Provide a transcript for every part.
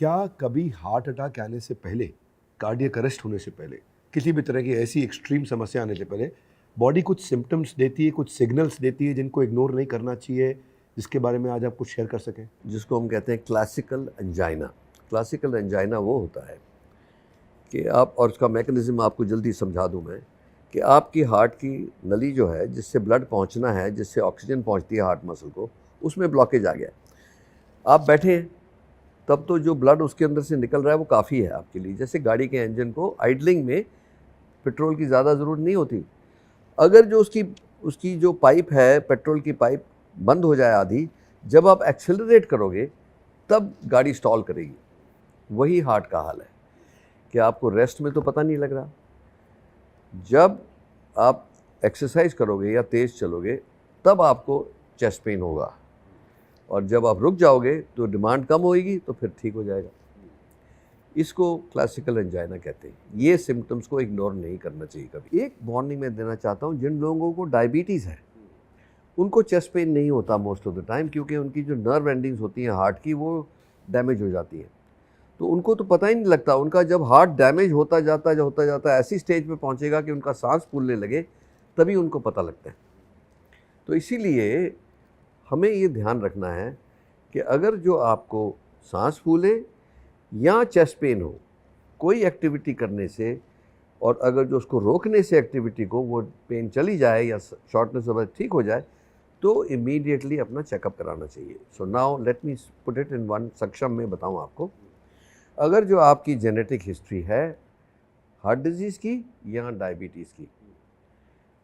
क्या कभी heart attack आने से पहले, कार्डियक अरेस्ट होने से पहले, किसी भी तरह की ऐसी एक्सट्रीम समस्या आने से पहले बॉडी कुछ सिम्टम्स देती है, कुछ सिग्नल्स देती है जिनको इग्नोर नहीं करना चाहिए, जिसके बारे में आज आप कुछ शेयर कर सकें? जिसको हम कहते हैं क्लासिकल एंजाइना। क्लासिकल एंजाइना वो होता है कि आप, और उसका मैकेनिज्म आपको जल्दी समझा दूं मैं, कि आपकी हार्ट की नली जो है जिससे ब्लड पहुंचना है, जिससे ऑक्सीजन पहुंचती है हार्ट मसल को, उसमें ब्लॉकेज आ गया। आप बैठे हैं तब तो जो ब्लड उसके अंदर से निकल रहा है वो काफ़ी है आपके लिए। जैसे गाड़ी के इंजन को आइडलिंग में पेट्रोल की ज़्यादा ज़रूरत नहीं होती। अगर जो उसकी जो पाइप है, पेट्रोल की पाइप बंद हो जाए आधी, जब आप एक्सेलरेट करोगे तब गाड़ी स्टॉल करेगी। वही हार्ट का हाल है कि आपको रेस्ट में तो पता नहीं लग रहा, जब आप एक्सरसाइज करोगे या तेज़ चलोगे तब आपको चेस्ट पेन होगा, और जब आप रुक जाओगे तो डिमांड कम होएगी तो फिर ठीक हो जाएगा। इसको क्लासिकल एंजाइना कहते हैं। ये सिम्टम्स को इग्नोर नहीं करना चाहिए कभी। एक वार्निंग मैं देना चाहता हूँ, जिन लोगों को डायबिटीज़ है उनको चेस्ट पेन नहीं होता मोस्ट ऑफ द टाइम, क्योंकि उनकी जो नर्व एंडिंग्स होती हैं हार्ट की वो डैमेज हो जाती है, तो उनको तो पता ही नहीं लगता। उनका जब हार्ट डैमेज होता जाता ऐसी स्टेज पे पहुंचेगा कि उनका सांस फूलने लगे, तभी उनको पता लगता है। तो इसीलिए हमें ये ध्यान रखना है कि अगर जो आपको सांस फूले या चेस्ट पेन हो कोई एक्टिविटी करने से, और अगर जो उसको रोकने से एक्टिविटी को वो पेन चली जाए या शॉर्टनेस ऑफ ब्रेथ ठीक हो जाए, तो इमीडिएटली अपना चेकअप कराना चाहिए। So now let me put it in one सक्षम में बताऊं आपको। अगर जो आपकी जेनेटिक हिस्ट्री है हार्ट डिजीज़ की या डायबिटीज़ की,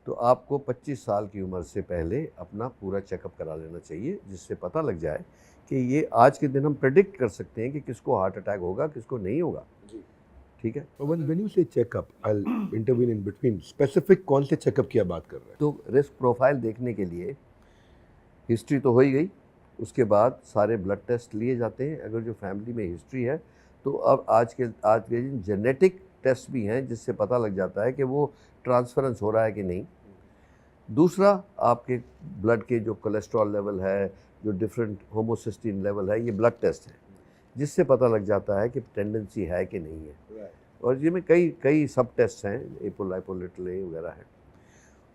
तो आपको 25 साल की उम्र से पहले अपना पूरा चेकअप करा लेना चाहिए, जिससे पता लग जाए कि ये आज के दिन हम प्रेडिक्ट कर सकते हैं कि किसको हार्ट अटैक होगा, किसको नहीं होगा। ठीक है। When you say checkup, I'll intervene in between. Specific कौन से चेकअप की आप बात कर रहे हैं? तो रिस्क प्रोफाइल देखने के लिए हिस्ट्री तो हो ही गई, उसके बाद सारे ब्लड टेस्ट लिए जाते हैं। अगर जो फैमिली में हिस्ट्री है तो अब आज के दिन जेनेटिक टेस्ट भी हैं, जिससे पता लग जाता है कि वो ट्रांसफरेंस हो रहा है कि नहीं। दूसरा, आपके ब्लड के जो कोलेस्ट्रॉल लेवल है, जो डिफरेंट होमोसिस्टीन लेवल है, ये ब्लड टेस्ट है, जिससे पता लग जाता है कि टेंडेंसी है कि नहीं है। और ये में कई सब टेस्ट हैं, एपोलाइपोलिटल वगैरह है।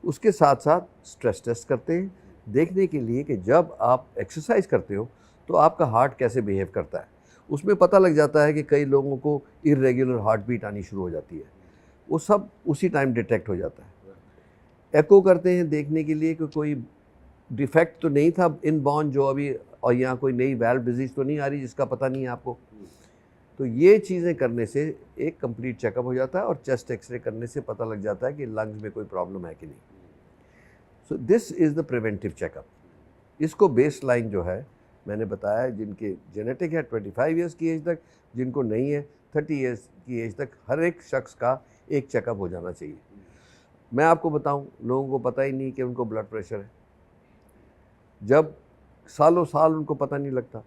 उसके साथ साथ स्ट्रेस टेस्ट करते हैं, देखने के लिए कि जब आप एक्सरसाइज करते हो तो आपका हार्ट कैसे बिहेव करता है। उसमें पता लग जाता है कि कई लोगों को इरेगुलर हार्ट बीट आनी शुरू हो जाती है, वो सब उसी टाइम डिटेक्ट हो जाता है। एको करते हैं देखने के लिए कि कोई डिफेक्ट तो नहीं था इनबॉर्न जो अभी, और यहाँ कोई नई वाल्व डिजीज़ तो नहीं आ रही जिसका पता नहीं है आपको। तो ये चीज़ें करने से एक कंप्लीट चेकअप हो जाता है, और चेस्ट एक्सरे करने से पता लग जाता है कि लंग्स में कोई प्रॉब्लम है कि नहीं। So this is the preventive checkup. इसको बेस लाइन जो है मैंने बताया, जिनके जेनेटिक है 25 ईयर्स की एज तक, जिनको नहीं है 30 ईयर्स की एज तक, हर एक शख्स का एक चेकअप हो जाना चाहिए। मैं आपको बताऊं, लोगों को पता ही नहीं कि उनको ब्लड प्रेशर है, जब सालों साल उनको पता नहीं लगता।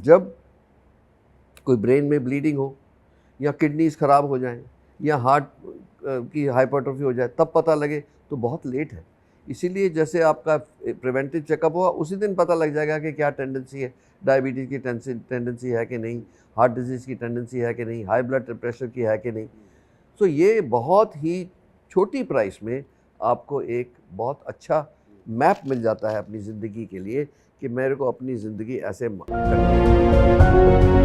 जब कोई ब्रेन में ब्लीडिंग हो, या किडनीज ख़राब हो जाएं, या हार्ट की हाइपरट्रोफी हो जाए, तब पता लगे तो बहुत लेट है। इसीलिए जैसे आपका प्रिवेंटिव चेकअप हुआ उसी दिन पता लग जाएगा कि क्या टेंडेंसी है, डायबिटीज़ की टेंडेंसी है कि नहीं, हार्ट डिजीज़ की टेंडेंसी है कि नहीं, हाई ब्लड प्रेशर की है कि नहीं। सो ये बहुत ही छोटी प्राइस में आपको एक बहुत अच्छा मैप मिल जाता है अपनी ज़िंदगी के लिए, कि मेरे को अपनी ज़िंदगी ऐसे करनी है।